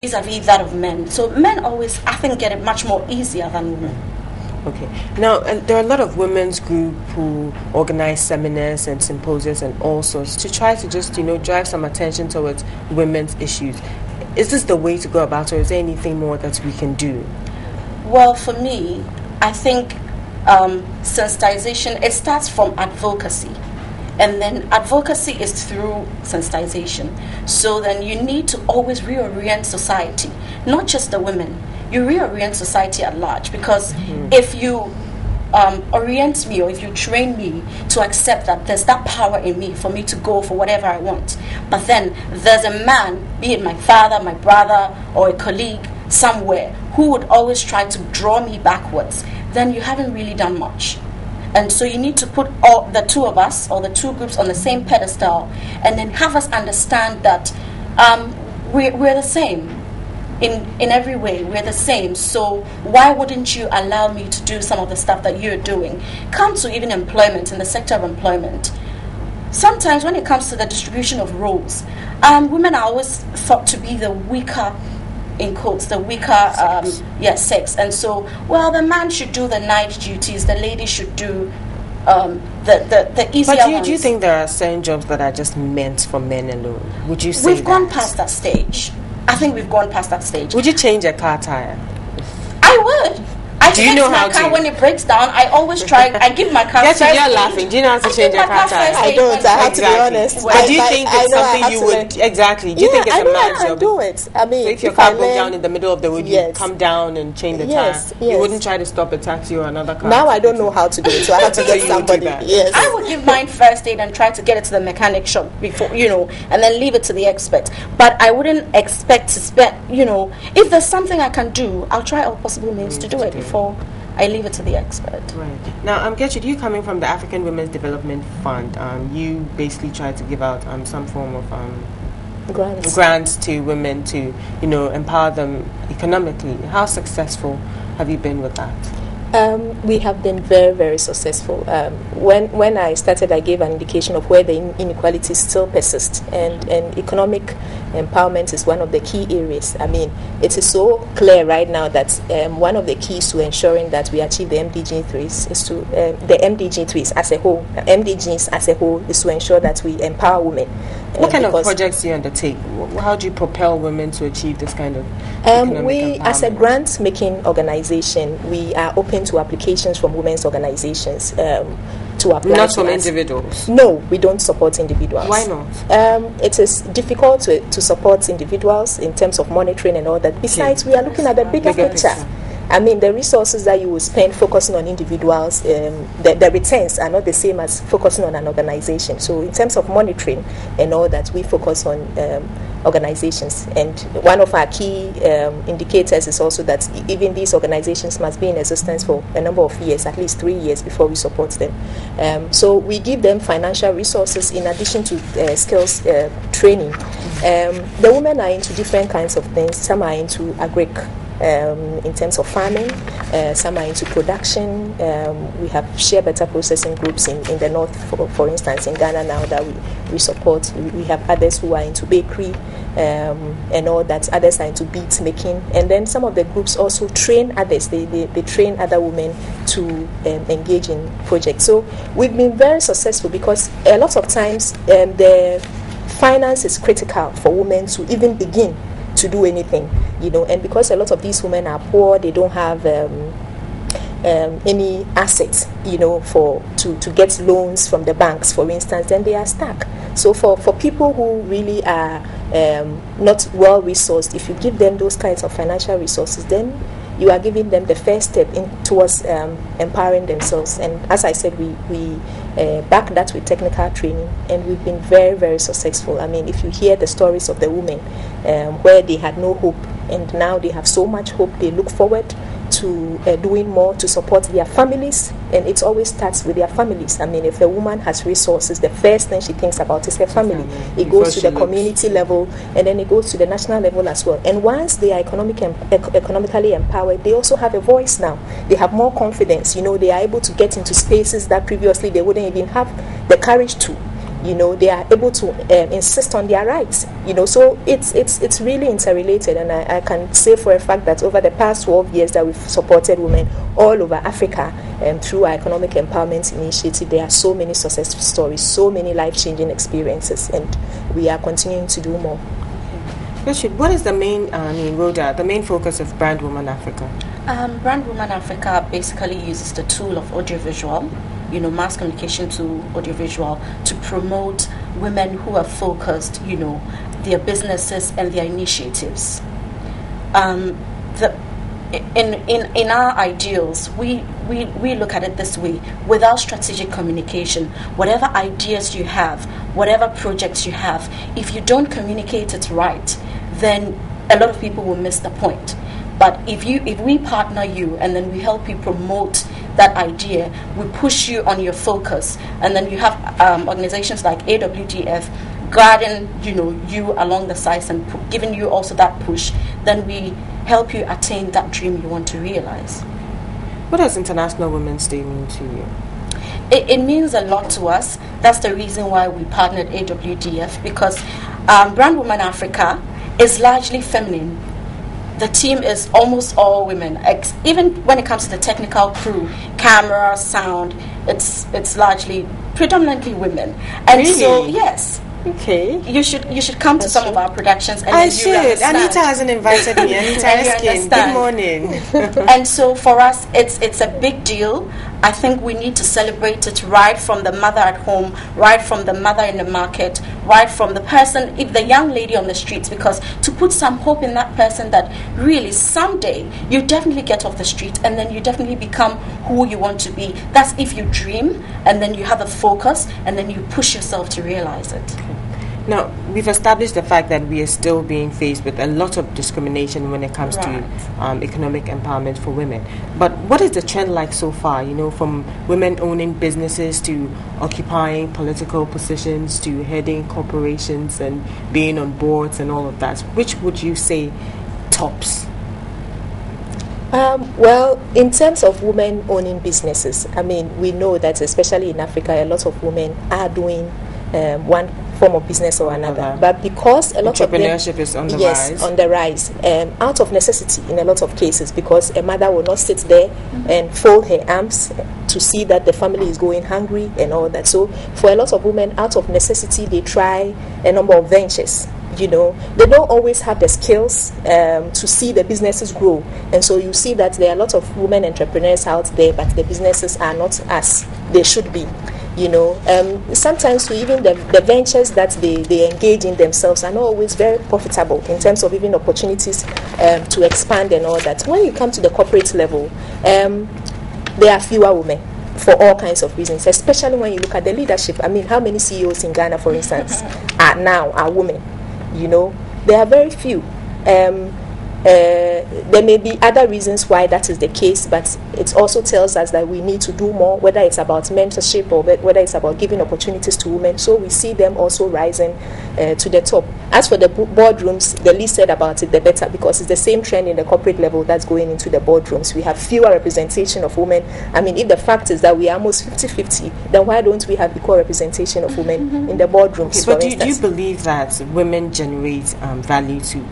vis-a-vis that of men. So men always, I think, get it much more easier than women. Okay. Now, there are a lot of women's groups who organize seminars and symposiums and all sorts to try to just, drive some attention towards women's issues. Is this the way to go about it, or is there anything more that we can do? Well, for me, I think sensitization, it starts from advocacy. And then advocacy is through sensitization. So then you need to always reorient society, not just the women. You reorient society at large, because if you orient me, or if you train me to accept that there's that power in me for me to go for whatever I want, but then there's a man, be it my father, my brother, or a colleague somewhere, who would always try to draw me backwards, then you haven't really done much. And so you need to put all the two of us, or the two groups, on the same pedestal, and then have us understand that we're the same. In every way, we're the same. So why wouldn't you allow me to do some of the stuff that you're doing? Come to even employment, in the sector of employment. Sometimes when it comes to the distribution of roles, women are always thought to be the weaker, in quotes, the weaker sex. And so, well, the man should do the night duties, the lady should do the easier ones. But do you think there are certain jobs that are just meant for men alone? Would you say we've gone past that stage? I think we've gone past that stage. Would you change a car tire? I would. Do you know how to? When it breaks down, I always try. I give my car. Yes, you're laughing. Do you know how to change a car tire? I don't. I have to be honest. But do you think it's something you would exactly? Do you think it's a man's job? I do it. I mean, so if your car broke down in the middle of the road, you come down and change the tire. You wouldn't try to stop a taxi or another car. Now I don't know how to do it, so I have to get somebody. Yes, I would give mine first aid and try to get it to the mechanic shop before, and then leave it to the expert. But I wouldn't expect to spend, if there's something I can do, I'll try all possible means to do it before I leave it to the expert. Right. Now, Gertrude, you coming from the African Women's Development Fund, you basically try to give out some form of grants to women to, empower them economically. How successful have you been with that? We have been very, very successful. When I started, I gave an indication of where the inequalities still persist, and economic empowerment is one of the key areas. I mean, it is so clear right now that one of the keys to ensuring that we achieve the MDG3s is to the MDG3s as a whole. MDGs as a whole is to ensure that we empower women. What kind of projects do you undertake? How do you propel women to achieve this kind of economic empowerment? As a grant-making organization, we are open to applications from women's organizations to apply. Not from individuals? No, we don't support individuals. Why not? It is difficult to support individuals in terms of monitoring and all that. Besides, we are looking at the bigger picture. I mean, the resources that you will spend focusing on individuals, the returns are not the same as focusing on an organization. So in terms of monitoring and all that, we focus on organizations. And one of our key indicators is also that even these organizations must be in existence for a number of years, at least 3 years, before we support them. So we give them financial resources in addition to skills training. The women are into different kinds of things. Some are into agric. In terms of farming, some are into production. We have share better processing groups in the north, for instance, in Ghana now that we support. We have others who are into bakery and all that. Others are into beads making. And then some of the groups also train others. They train other women to engage in projects. So we've been very successful because a lot of times the finance is critical for women to even begin to do anything, and because a lot of these women are poor, they don't have any assets, to get loans from the banks, for instance, then they are stuck. So for people who really are not well resourced, if you give them those kinds of financial resources, then you are giving them the first step towards empowering themselves. And as I said, we back that with technical training, and we've been very, very successful. I mean, if you hear the stories of the women where they had no hope, and now they have so much hope, they look forward to doing more to support their families, and it always starts with their families. I mean, if a woman has resources, the first thing she thinks about is her family. It goes to the community level, and then it goes to the national level as well. And once they are economically empowered, they also have a voice now. They have more confidence. They are able to get into spaces that previously they wouldn't even have the courage to. you know, they are able to insist on their rights, you know. So it's really interrelated, and I can say for a fact that over the past 12 years that we've supported women all over Africa through our economic empowerment initiative, there are so many success stories, so many life-changing experiences, and we are continuing to do more. What is the main, Rhoda, the main focus of Brand Woman Africa? Brand Woman Africa basically uses the tool of audiovisual, you know, mass communication to audiovisual, to promote women who are focused, you know, their businesses and their initiatives. In our ideals, we look at it this way: without strategic communication, whatever ideas you have, whatever projects you have, if you don't communicate it right, then a lot of people will miss the point. But if we partner you and then we help you promote that idea, we push you on your focus, and then you have organizations like AWDF guiding, you know, you along the sides and giving you also that push, then we help you attain that dream you want to realize. What does International Women's Day mean to you? It means a lot to us. That's the reason why we partnered AWDF, because Brand Woman Africa is largely feminine. The team is almost all women. Even when it comes to the technical crew, camera, sound, it's largely predominantly women. And really? So yes. Okay. You should come to some of our productions. And I should. Anita hasn't invited me. Anita Eskin, good morning. And so for us, it's a big deal. I think we need to celebrate it right from the mother at home, right from the mother in the market, right from the person, the young lady on the streets, because to put some hope in that person that really someday you definitely get off the street and then you definitely become who you want to be. That's if you dream and then you have a focus and then you push yourself to realize it. Now, we've established the fact that we are still being faced with a lot of discrimination when it comes to economic empowerment for women. But what is the trend like so far, you know, from women owning businesses to occupying political positions to heading corporations and being on boards and all of that? Which would you say tops? Well, in terms of women owning businesses, I mean, we know that especially in Africa, a lot of women are doing one form of business or another, but because a lot of entrepreneurship is on the rise. Yes, on the rise, out of necessity in a lot of cases, because a mother will not sit there and fold her arms to see that the family is going hungry and all that. So for a lot of women, out of necessity, they try a number of ventures. You know, they don't always have the skills to see the businesses grow, and so you see that there are a lot of women entrepreneurs out there, but the businesses are not as they should be. You know, sometimes even the ventures that they engage in themselves are not always very profitable in terms of even opportunities to expand and all that. When you come to the corporate level, there are fewer women for all kinds of reasons, especially when you look at the leadership. I mean, how many CEOs in Ghana, for instance, are women? You know, there are very few. There may be other reasons why that is the case, but it also tells us that we need to do more, whether it's about mentorship or whether it's about giving opportunities to women. So we see them also rising to the top. As for the boardrooms, the least said about it, the better, because it's the same trend in the corporate level that's going into the boardrooms. We have fewer representation of women. I mean, if the fact is that we are almost 50-50, then why don't we have equal representation of women in the boardrooms? Okay, but do you believe that women generate value to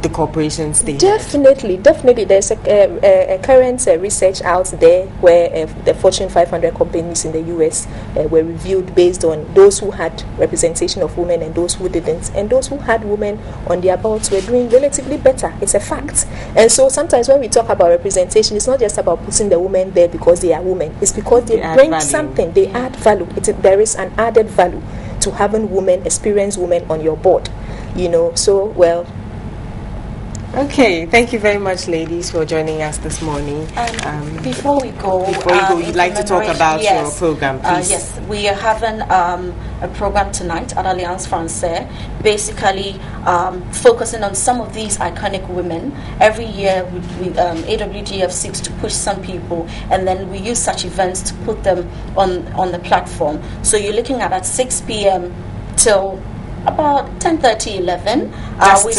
the corporations? Definitely. There's a current research out there where the Fortune 500 companies in the US were reviewed based on those who had representation of women and those who didn't, and those who had women on their boards were doing relatively better. It's a fact. And so sometimes when we talk about representation, it's not just about putting the women there because they are women. It's because they bring something. They add value. There is an added value to having women, experienced women on your board. You know, so well. Okay, thank you very much, ladies, for joining us this morning. Before you go, you'd like to talk about your program, please. Yes, we are having a program tonight at Alliance Française, basically focusing on some of these iconic women. Every year, AWDF seeks to push some people, and then we use such events to put them on the platform. So you're looking at 6 p.m. till about 10:30, 11. We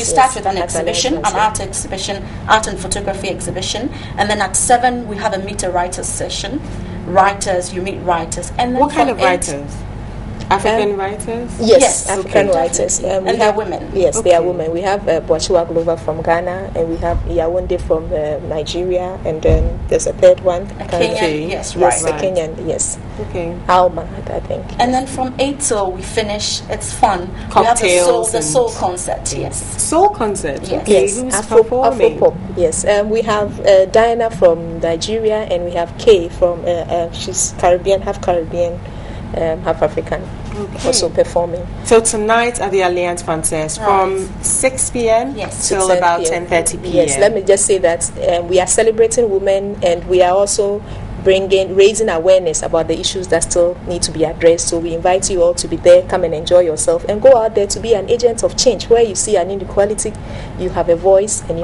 start with an exhibition, an art exhibition, art and photography exhibition, and then at 7 we have a meet a writers session. You meet writers, and then what kind of writers? African writers? Yes, African writers. And they are women. Yes, they are women. We have Boachiwa Glover from Ghana, and we have Yawunde from Nigeria, and then there's a third one. A Kenyan, yes, right. right. A Kenyan, yes. Okay. Alma, I think. And then from 8 till we finish, it's fun. Cocktails. We have the soul concert, yes. Soul concert? Yes. Okay, Yes, who's performing? Afro-pop, yes. We have Diana from Nigeria, and we have Kay from, she's Caribbean, half African, also performing. So tonight at the Alliance Française from 6 p.m. till about 10:30 p.m. Yes, let me just say that we are celebrating women, and we are also raising awareness about the issues that still need to be addressed. So we invite you all to be there, come and enjoy yourself, and go out there to be an agent of change. Where you see an inequality, you have a voice, and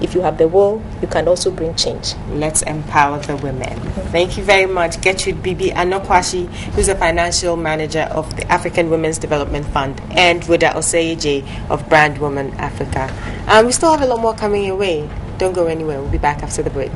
if you have the will, you can also bring change. Let's empower the women. Thank you very much, Gertrude Bibi Anokwashi, who's a financial manager of the African Women's Development Fund, and Ruda Oseyeje of Brand Woman Africa. We still have a lot more coming your way. Don't go anywhere. We'll be back after the break.